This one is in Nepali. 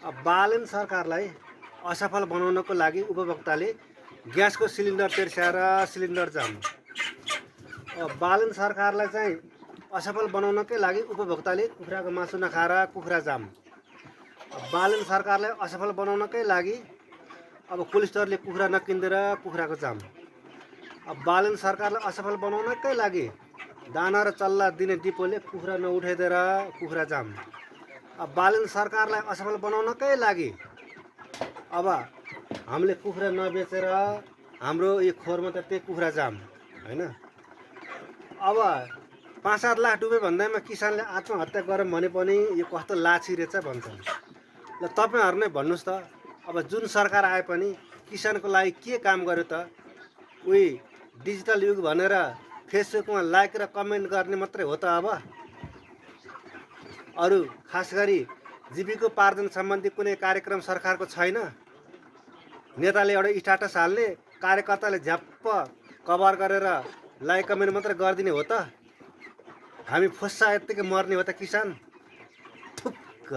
बालन सरकारलाई असफल बनाउनको लागि उपभोक्ताले ग्यासको सिलिन्डर तेर्स्याएर सिलिन्डर जाम। बालन सरकारलाई चाहिँ असफल बनाउनकै लागि उपभोक्ताले कुखुराको मासु नखाएर कुखुरा जाम। बालन सरकारलाई असफल बनाउनकै लागि अब कोल्ड स्टोरले कुखुरा नकिन्देर कुखुराको जाम। बालन सरकारलाई असफल बनाउनकै लागि दाना र चल्ला दिने डिपोले कुखुरा नउठाइदिएर कुखुरा जाम। बालन सरकारलाई असफल बनाउनकै लागि अब हामीले कुखुरा नबेचेर हाम्रो यो खोरमा त त्यही कुखुरा जाम हैन। अब 5-7 लाख डुबे भन्दैमा किसानले आत्महत्या गरौँ भने पनि यो कस्तो लाछी रहेछ भन्छन्। ल तपाईहरु नै भन्नुस् त, अब जुन सरकार आए पनि किसानको लागि के काम गर्यो त? उही डिजिटल युग भनेर फेसबुकमा लाइक र कमेन्ट गर्ने मात्रै हो त अब? अरु खास गरी जीविकोपार्जन सम्बन्धी कुनै कार्यक्रम सरकारको छैन? नेताले एउटा स्ट्याटस हाल्ने, कार्यकर्ताले झ्याप्प कभर गरेर लाइक कमेन्ट मात्रै गरिदिने हो त? हामी फुस्सा यत्तिकै मर्ने हो त किसान? थुक्क।